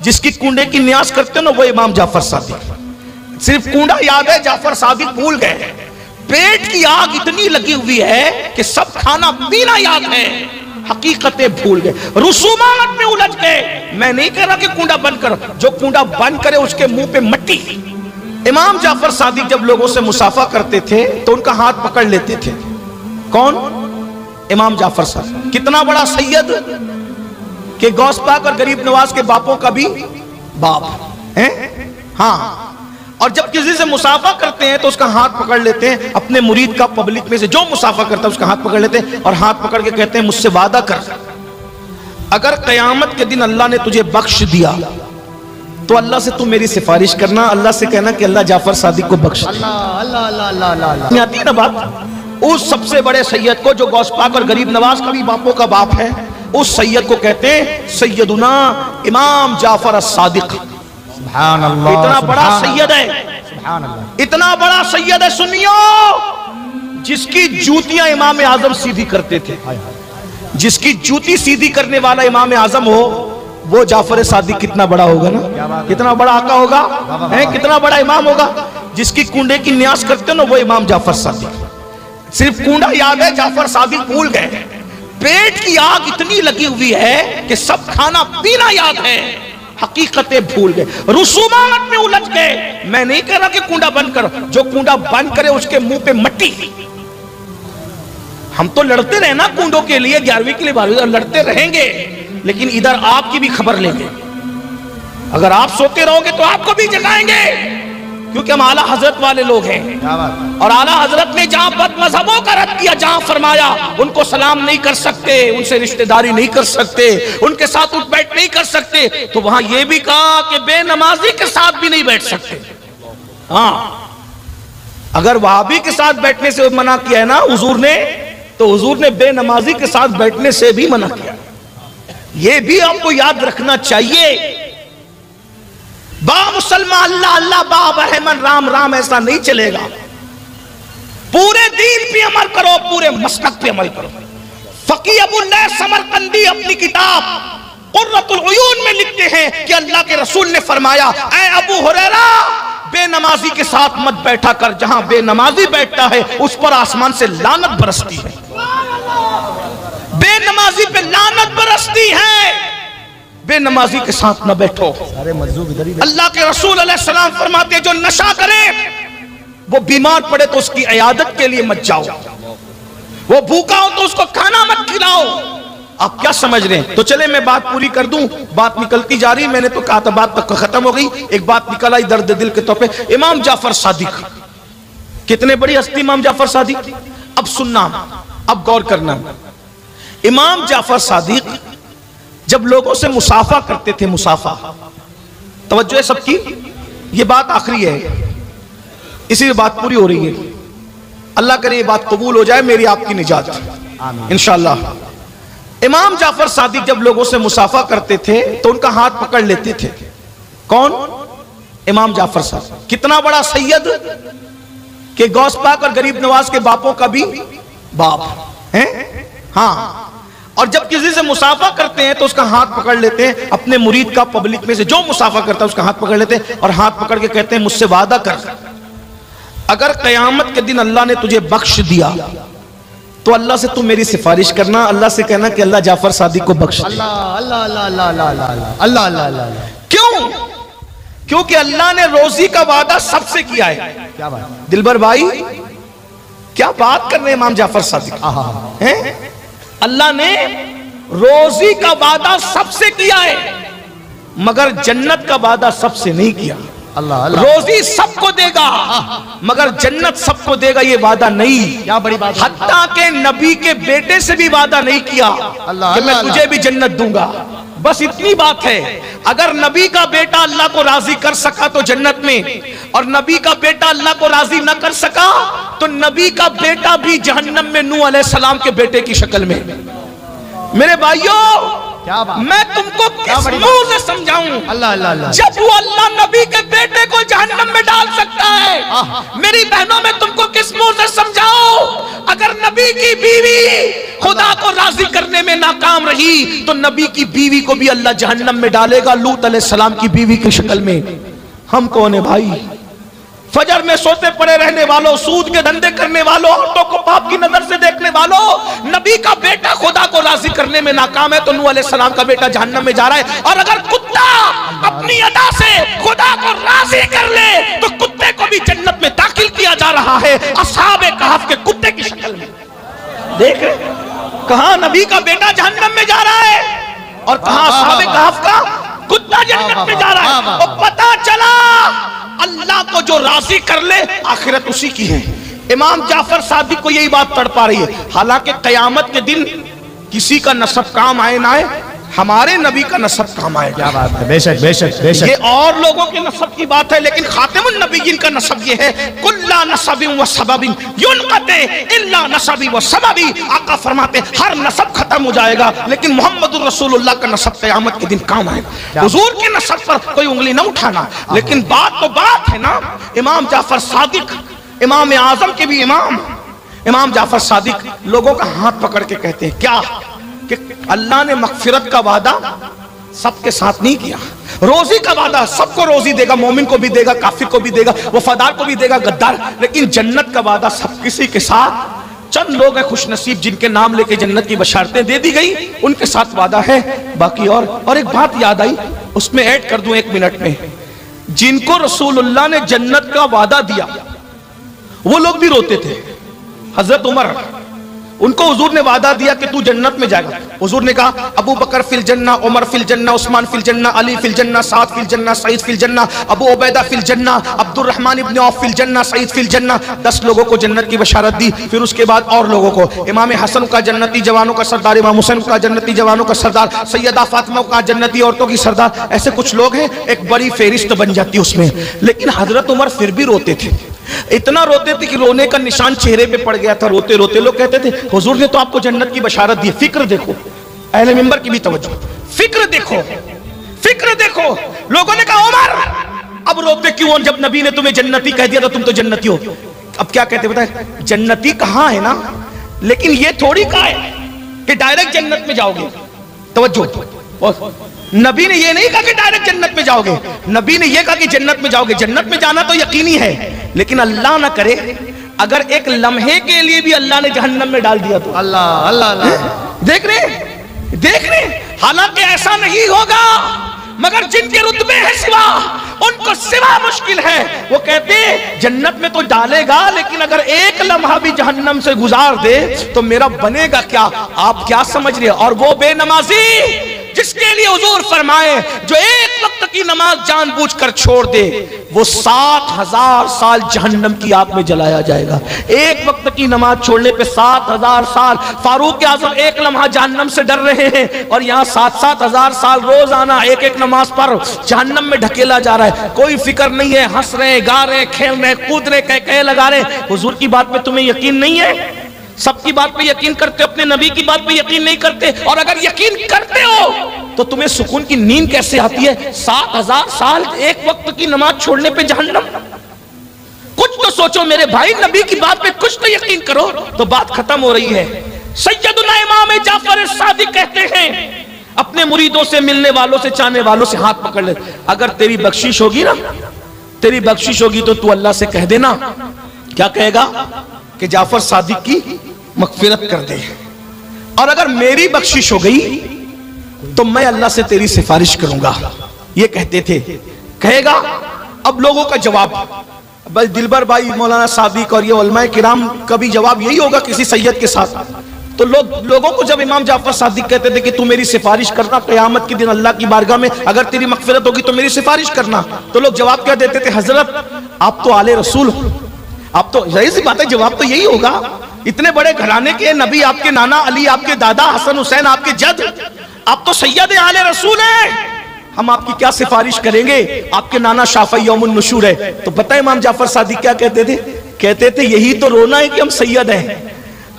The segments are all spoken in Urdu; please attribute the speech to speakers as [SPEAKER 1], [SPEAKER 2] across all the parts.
[SPEAKER 1] جس کی کنڈے کی نیاز کرتے ہو نا وہ امام جعفر صادق. صرف کنڈا یاد ہے، جعفر صادق بھول گئے. پیٹ کی آگ اتنی لگی ہوئی ہے کہ سب کھانا پینا یاد ہے، حقیقتیں بھول گئے، رسومات میں الجھ گئے. میں نہیں کہہ رہا کہ کنڈا بند کرو، جو کنڈا بند کرے اس کے منہ پہ مٹی. امام جعفر صادق جب لوگوں سے مصافحہ کرتے تھے تو ان کا ہاتھ پکڑ لیتے تھے. کون؟ امام جعفر صادق. کتنا بڑا سید کہ غوث پاک اور غریب نواز کے باپوں کا بھی باپ ہیں. ہاں، اور جب کسی سے مصافحہ کرتے ہیں تو اس کا ہاتھ پکڑ لیتے ہیں. اپنے مرید کا پبلک میں سے جو مصافحہ کرتا ہے اس کا ہاتھ پکڑ لیتے ہیں اور ہاتھ پکڑ کے کہتے ہیں مجھ سے وعدہ کر، اگر قیامت کے دن اللہ نے تجھے بخش دیا تو اللہ سے تم میری سفارش کرنا، اللہ سے کہنا کہ اللہ جعفر صادق کو بخش دے. اللہ آتی ہے نا بات. اس سب سے بڑے سید کو جو غوث پاک اور غریب نواز کا بھی باپوں کا باپ ہے، اس سید کو کہتے ہیں سیدنا امام جعفر الصادق.
[SPEAKER 2] سبحان اللہ.
[SPEAKER 1] اتنا بڑا سید ہے،
[SPEAKER 2] سبحان اللہ.
[SPEAKER 1] اتنا بڑا سید ہے سنیو، جس کی جوتیاں امام اعظم سیدھی کرتے تھے. جس کی جوتی سیدھی کرنے والا امام اعظم ہو وہ جعفر صادق کتنا بڑا ہوگا نا، کتنا بڑا آقا ہوگا، کتنا بڑا امام ہوگا. جس کی کنڈے کی نیاز کرتے ہو نا وہ امام جعفر صادق. صرف کنڈا یاد ہے، جعفر صادق بھول گئے. پیٹ کی آگ اتنی لگی ہوئی ہے کہ سب کھانا پینا یاد ہے، حقیقتیں بھول گئے، رسومات میں الجھ گئے. میں نہیں کہہ رہا کہ کنڈا بند کرو، جو کنڈا بند کرے اس کے منہ پہ مٹی. ہم تو لڑتے رہے نا کنڈوں کے لیے، 11ویں کے لیے 12ویں لڑتے رہیں گے، لیکن ادھر آپ کی بھی خبر لیں گے. اگر آپ سوتے رہو گے تو آپ کو بھی جگائیں گے، کیونکہ ہم اعلیٰ حضرت والے لوگ ہیں. اور اعلیٰ حضرت نے جہاں بد مذہبوں کا رد کیا، جہاں فرمایا ان کو سلام نہیں کر سکتے، ان سے رشتہ داری نہیں کر سکتے، ان کے ساتھ اٹھ بیٹھ نہیں کر سکتے، تو وہاں یہ بھی کہا کہ بے نمازی کے ساتھ بھی نہیں بیٹھ سکتے. ہاں، اگر وہابی کے ساتھ بیٹھنے سے منع کیا ہے نا حضور نے، تو حضور نے بے نمازی کے ساتھ بیٹھنے سے بھی منع کیا. یہ بھی آپ کو یاد رکھنا چاہیے. با مسلمان اللہ اللہ، با برہمن رام رام، ایسا نہیں چلے گا. پورے دین پہ عمل کرو، پورے مسلک پہ عمل کرو. فقی ابو اللیث سمرقندی اپنی کتاب قرۃ العیون میں لکھتے ہیں کہ اللہ کے رسول نے فرمایا، اے ابو ہریرہ، بے نمازی کے ساتھ مت بیٹھا کر، جہاں بے نمازی بیٹھتا ہے اس پر آسمان سے لعنت برستی ہے. بے نمازی پہ لعنت برستی ہے. بے نمازی کے ساتھ نہ بیٹھو. اللہ کے رسول علیہ السلام فرماتے ہیں جو نشہ کرے وہ بیمار پڑے تو اس کی عیادت کے لیے مت جاؤ، وہ بھوکا ہو تو اس کو کھانا مت کھلاؤ. آپ کیا سمجھ رہے ہیں؟ تو چلے میں بات پوری کر دوں، بات نکلتی جا رہی. میں نے تو کہا تھا بات تک ختم ہو گئی، ایک بات نکل آئی درد دل کے طور پہ. امام جعفر صادق کتنے بڑی ہستی امام جعفر صادق. اب سننا، اب غور کرنا. امام جعفر صادق جب لوگوں سے مصافحہ کرتے تھے، مصافحہ، توجہ ہے سب کی، یہ بات آخری ہے، اسی لیے بات پوری ہو رہی ہے. اللہ کرے یہ بات قبول ہو جائے، میری آپ کی نجات انشاءاللہ. امام جعفر صادق جب لوگوں سے مصافحہ کرتے تھے تو ان کا ہاتھ پکڑ لیتے تھے. کون؟ امام جعفر صادق. کتنا بڑا سید کہ غوث پاک اور غریب نواز کے باپوں کا بھی باپ ہیں. ہاں، اور جب کسی سے مصافحہ کرتے ہیں تو اس کا ہاتھ پکڑ لیتے ہیں. اپنے مرید کا پبلک میں سے جو مصافحہ کرتا ہے اس کا ہاتھ پکڑ لیتے ہیں اور ہاتھ پکڑ کے کہتے ہیں مجھ سے وعدہ کر، اگر قیامت کے دن اللہ نے تجھے بخش دیا تو اللہ سے تم میری سفارش کرنا، اللہ سے کہنا کہ اللہ جعفر صادق کو بخش دے. کیوں؟ کیونکہ اللہ نے روزی کا وعدہ سب سے کیا ہے. دلبر بھائی کیا بات کر رہے ہیں امام جعفر صادق. اللہ نے روزی کا وعدہ سب سے کیا ہے مگر جنت کا وعدہ سب سے نہیں کیا. روزی سب کو دے گا مگر جنت سب کو دے گا یہ وعدہ نہیں. کیا بڑی بات. حتیٰ کہ نبی کے بیٹے سے بھی وعدہ نہیں کیا کہ میں تجھے بھی جنت دوں گا. بس اتنی بات ہے. اگر نبی کا بیٹا اللہ کو راضی کر سکا تو جنت میں، اور نبی کا بیٹا اللہ کو راضی نہ کر سکا تو نبی کا بیٹا بھی جہنم میں نوح علیہ السلام کے بیٹے کی شکل میں. میرے بھائیوں میں تم کو کس منہ سے سمجھاؤں؟ جب وہ اللہ نبی کے بیٹے کو جہنم میں ڈال سکتا ہے، میری بہنوں میں تم کو کس منہ سے سمجھاؤں؟ اگر نبی کی بیوی خود خدا کو راضی کرنے میں ناکام رہی تو نبی کی بیوی کو بھی اللہ جہنم میں ڈالے گا، لوط علیہ السلام کی بیوی کی شکل میں۔ ہم کون ہیں بھائی؟ فجر میں سوتے پڑے رہنے والوں، سود کے دھندے کرنے والوں، عورتوں کو پاپ کی نظر سے دیکھنے والوں، نبی کا بیٹا خدا کو راضی کرنے میں ناکام ہے تو نوح علیہ السلام کا بیٹا جہنم میں جا رہا ہے۔ اور اگر کتا اپنی ادا سے خدا کو راضی کر لے تو کتے کو بھی جنت میں داخل کیا جا رہا ہے، اصحاب کہف کے کتے کی شکل میں۔ دیکھ رہے کہاں نبی کا بیٹا جہنم میں جا رہا ہے اور کہاں اصحاب کہف کا کتا جنت میں جا رہا ہے۔ اور پتا چلا اللہ کو جو راضی کر لے آخرت اسی کی ہے۔ امام جعفر صادق کو یہی بات تڑ پا رہی ہے، حالانکہ قیامت کے دن کسی کا نسب کام آئے نہ آئے، ہمارے نبی کا نسب کام آئے گا۔
[SPEAKER 2] کیا بات ہے، بے شک بے شک بے شک۔
[SPEAKER 1] یہ اور لوگوں کے نسب کی بات ہے، لیکن خاتم النبیین کا نسب یہ ہے، کلا نسب و سبب ينقطع الا نسب و سبب۔ آقا فرماتے ہیں ہر نسب ختم ہو جائے گا لیکن محمد الرسول اللہ کا نسب قیامت کے دن کام آئے گا۔ حضور کے نسب پر کوئی انگلی نہ اٹھانا، لیکن بات تو بات ہے نا۔ امام جعفر صادق، امام اعظم کے بھی امام جعفر صادق لوگوں کا ہاتھ پکڑ کے کہتے ہیں کیا کہ اللہ نے مغفرت کا وعدہ سب کے ساتھ نہیں کیا، روزی کا وعدہ سب کو روزی دے گا، مومن کو بھی دے گا، کافر کو بھی دے گا، وفادار کو بھی دے گا، غدار، لیکن جنت کا وعدہ سب کسی کے ساتھ چند لوگ ہیں خوش نصیب جن کے نام لے کے جنت کی بشارتیں دے دی گئی، ان کے ساتھ وعدہ ہے، باقی اور ایک بات یاد آئی اس میں ایڈ کر دوں 1 منٹ میں، جن کو رسول اللہ نے جنت کا وعدہ دیا وہ لوگ بھی روتے تھے۔ حضرت عمر، ان کو حضور نے وعدہ دیا کہ تو جنت میں جائے گا، حضور نے کہا ابو بکر فی الجنہ، عمر فی الجنہ، عثمان فی الجنہ، علی فی الجنہ، سعد فی الجنہ، سعید فی الجنہ، ابو عبیدہ فی الجنہ، عبد الرحمن ابن عوف فی الجنہ، سعید فی الجنہ۔ 10 لوگوں کو جنت کی بشارت دی، پھر اس کے بعد اور لوگوں کو، امام حسن کا جنتی جوانوں کا سردار، امام حسین کا جنتی جوانوں کا سردار، سیدہ فاطمہ کا جنتی عورتوں کی سردار، ایسے کچھ لوگ ہیں، ایک بڑی فہرست بن جاتی اس میں۔ لیکن حضرت عمر پھر بھی روتے تھے، اتنا روتے تھے کہ رونے کا نشان چہرے پہ پڑ گیا تھا، روتے روتے لوگ کہتے تھے حضور نے تو آپ کو جنت کی بشارت دی۔ فکر دیکھو، اہل منبر کی بھی توجہ، فکر دیکھو، فکر دیکھو۔ لوگوں نے کہا عمر اب روتے کیوں جب نبی نے تمہیں جنتی کہہ دیا تو تم تو جنتی ہو۔ اب کیا کہتے بتائیں، جنتی کہاں ہے نا، لیکن یہ تھوڑی کہا ہے کہ ڈائریکٹ جنت میں جاؤ گے۔ توجہ، نبی نے یہ نہیں کہا کہ ڈائریکٹ جنت میں جاؤ گے، نبی نے یہ کہا کہ جنت میں جاؤ گے۔ جنت میں جانا تو یقینی ہے، لیکن اللہ نہ کرے اگر ایک لمحے کے لیے بھی اللہ نے جہنم میں ڈال دیا تو
[SPEAKER 2] اللہ اللہ اللہ،
[SPEAKER 1] دیکھ رہے حالانکہ ایسا نہیں ہوگا، مگر جن کے رتبے ہیں سوا، ان کو سوا مشکل ہے۔ وہ کہتے ہیں جنت میں تو ڈالے گا لیکن اگر ایک لمحہ بھی جہنم سے گزار دے تو میرا بنے گا کیا؟ آپ کیا سمجھ رہے ہیں؟ اور وہ بے نمازی جس کے لیے حضور فرمائے جو ایک وقت کی نماز جان بوجھ کر چھوڑ دے وہ 7000 سال جہنم کی آگ میں جلایا جائے گا۔ ایک وقت کی نماز چھوڑنے پہ 7000 سال۔ فاروق اعظم ایک لمحہ جہنم سے ڈر رہے ہیں اور یہاں 7,000 سال روزانہ ایک ایک نماز پر جہنم میں ڈھکیلا جا رہا ہے۔ کوئی فکر نہیں ہے، ہنس رہے ہیں، گا رہے ہیں، کھیل رہے ہیں، کود رہے ہیں، کہے لگا رہے ہیں۔ حضور کی بات پہ تمہیں یقین نہیں ہے؟ سب کی بات پہ یقین کرتے، اپنے نبی کی بات پہ یقین نہیں کرتے، اور اگر یقین کرتے ہو تو تمہیں سکون کی نیند کیسے آتی ہے؟ 7000 سال ایک وقت کی نماز چھوڑنے پہ جہنم۔ کچھ تو سوچو میرے بھائی، نبی کی بات پہ کچھ تو یقین کرو تو بات ختم ہو رہی ہے۔ سیدنا امام جعفر صادق کہتے ہیں اپنے مریدوں سے، ملنے والوں سے، چاہنے والوں سے ہاتھ پکڑ لے، اگر تیری بخشش ہوگی نا، تیری بخشش ہوگی تو اللہ سے کہہ دینا، کیا کہے گا کہ جعفر صادق کی مغفرت کر دے، اور اگر میری بخشش ہو گئی تو میں اللہ سے تیری سفارش کروں گا، یہ کہتے تھے۔ کہے گا اب لوگوں کا جواب، بس دلبر بھائی مولانا صادق اور یہ علماء کرام کا بھی جواب یہی ہوگا کسی سید کے ساتھ۔ تو لوگوں کو جب امام جعفر صادق کہتے تھے کہ تو میری سفارش کرنا قیامت کے دن اللہ کی بارگاہ میں، اگر تیری مغفرت ہوگی تو میری سفارش کرنا، تو لوگ جواب کیا دیتے تھے؟ حضرت آپ تو آل رسول ہو، آپ تو ظاہر سی بات ہے جواب تو یہی ہوگا، اتنے بڑے گھرانے کے نبی، آپ کے نانا علی، آپ کے دادا حسن حسین، آپ کے جد، آپ تو سید آل رسول ہیں، ہم آپ کی کیا سفارش کریں گے؟ آپ کے نانا شافعی یوم النشور ہے۔ تو پتہ ہے امام جعفر صادق کیا کہتے تھے؟ کہتے تھے یہی تو رونا ہے کہ ہم سید ہیں،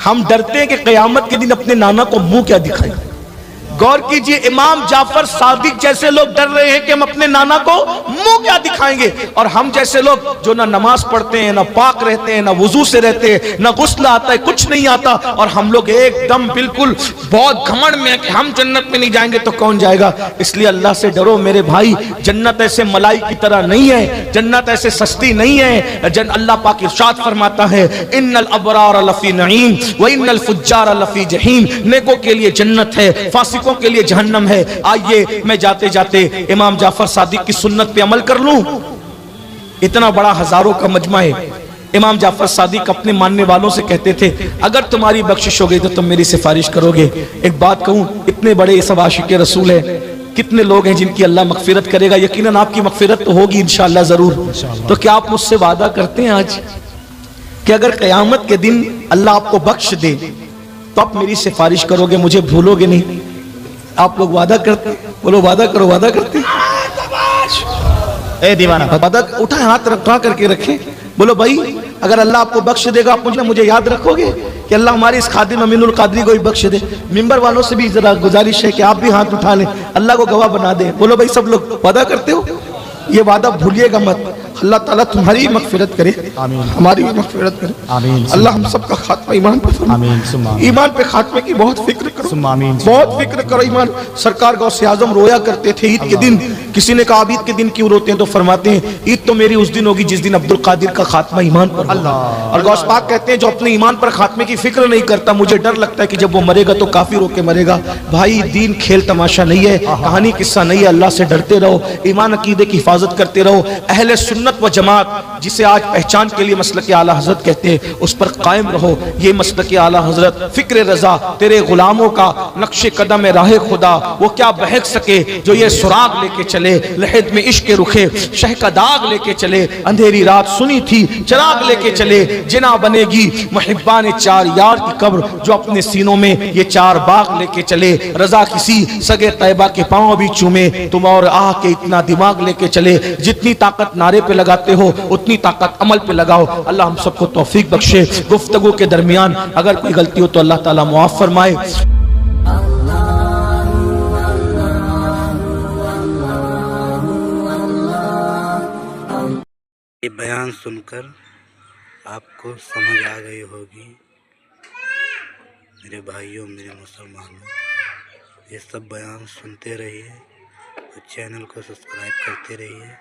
[SPEAKER 1] ہم ڈرتے ہیں کہ قیامت کے دن اپنے نانا کو منہ کیا دکھائیں، غور کیجئے امام جعفر صادق جیسے لوگ ڈر رہے ہیں کہ ہم اپنے نانا کو منہ کیا دکھائیں گے، اور ہم جیسے لوگ جو نہ نماز پڑھتے ہیں، نہ پاک رہتے ہیں، نہ وضو سے رہتے ہیں، نہ غسل آتا ہے، کچھ نہیں آتا، اور ہم لوگ ایک دم بالکل بہت گھمنڈ میں ہیں کہ ہم جنت میں نہیں جائیں گے تو کون جائے گا؟ اس لیے اللہ سے ڈرو میرے بھائی، جنت ایسے ملائی کی طرح نہیں ہے، جنت ایسے سستی نہیں ہے۔ اللہ پاک ارشاد فرماتا ہے ان الابرار لفی نعیم وان الفجار لفی جہیم، نیکوں کے لیے جنت ہے، فاسقوں کے لیے جہنم ہے۔ آئیے میں جاتے جاتے امام جعفر صادق کی سنت پہ عمل کر لوں۔ اتنا بڑا ہزاروں کا مجمع ہے، امام جعفر صادق اپنے ماننے والوں سے کہتے تھے اگر تمہاری بخشش ہو گئی تو تم میری سفارش کرو گے۔ ایک بات کہوں، اتنے بڑے یہ سب عاشق رسول ہیں، کتنے لوگ ہیں جن کی اللہ مغفرت کرے گا؟ یقیناً آپ کی مغفرت تو ہوگی انشاءاللہ ضرور۔ تو کیا آپ مجھ سے وعدہ کرتے ہیں آج کہ اگر قیامت کے دن اللہ آپ کو بخش دے تو آپ میری سفارش کرو گے، مجھے بھولو گے نہیں؟ آپ لوگ وعدہ کرتے ہیں؟ بولو وعدہ کرو، وعدہ کرتے ہیں؟
[SPEAKER 2] اے دیوانہ
[SPEAKER 1] وعدہ اٹھائیں، ہاتھ رکھا کر کے رکھیں، بولو بھائی اگر اللہ آپ کو بخش دے گا آپ مجھے یاد رکھو گے کہ اللہ ہمارے اس خادم امین القادری کو بھی بخش دے۔ ممبر والوں سے بھی ذرا گزارش ہے کہ آپ بھی ہاتھ اٹھا لیں، اللہ کو گواہ بنا دیں۔ بولو بھائی سب لوگ وعدہ کرتے ہو؟ یہ وعدہ بھولیے گا مت۔ اللہ تعالیٰ تمہاری مغفرت کرے، ہماری بھی مغفرت کرے۔ اللہ ہم سب کا خاتمہ ایمان پر فرمائے۔ ایمان پہ خاتمے کی بہت فکر کرو، بہت فکر کرو ایمان۔ سرکار غوث اعظم رویا کرتے تھے عید کے دن۔ کسی نے کہا عید کے دن کیوں روتے ہیں؟ تو فرماتے ہیں عید تو میری اس دن ہوگی جس دن عبد القادر کا خاتمہ ایمان پر ہوگا۔ اور غوث پاک کہتے ہیں جو اپنے ایمان پر خاتمے کی فکر نہیں کرتا مجھے ڈر لگتا ہے کہ جب وہ مرے گا تو کافر ہو کے مرے گا۔ بھائی دین کھیل تماشا نہیں ہے، کہانی قصہ نہیں ہے۔ اللہ سے ڈرتے رہو، ایمان عقیدے کی حفاظت کرتے رہو۔ اہل سنت و جماعت جسے آج پہچان کے لیے مسلک اعلیٰ حضرت کہتے ہیں اس پر قائم رہو۔ یہ مسلک اعلیٰ حضرت فکر رضا تیرے غلاموں کا نقش قدم راہ خدا، وہ کیا بہک سکے جو یہ سراغ لے کے چلے، لحد میں عشق رخے شہ کا داغ لے کے چلے، اندھیری رات سنی تھی چراغ لے کے چلے، جنا بنے گی محبان چار یار کی قبر جو اپنے سینوں میں یہ چار باغ لے کے چلے۔ رضا کسی سگے طیبہ کے پاؤں بھی چومے، تم اور آہ کے اتنا دماغ لے کے چلے۔ جتنی طاقت نعرے پہ لگاتے ہو اتنی طاقت عمل پہ لگاؤ۔ اللہ ہم سب کو توفیق بخشے۔ گفتگو کے درمیان اگر کوئی غلطی ہو تو اللہ تعالیٰ معاف فرمائے۔
[SPEAKER 3] یہ بیان سن کر آپ کو سمجھ آ گئی ہوگی میرے بھائیوں، میرے مسلمانوں، یہ سب بیان سنتے رہیے اور چینل کو سبسکرائب کرتے رہیے۔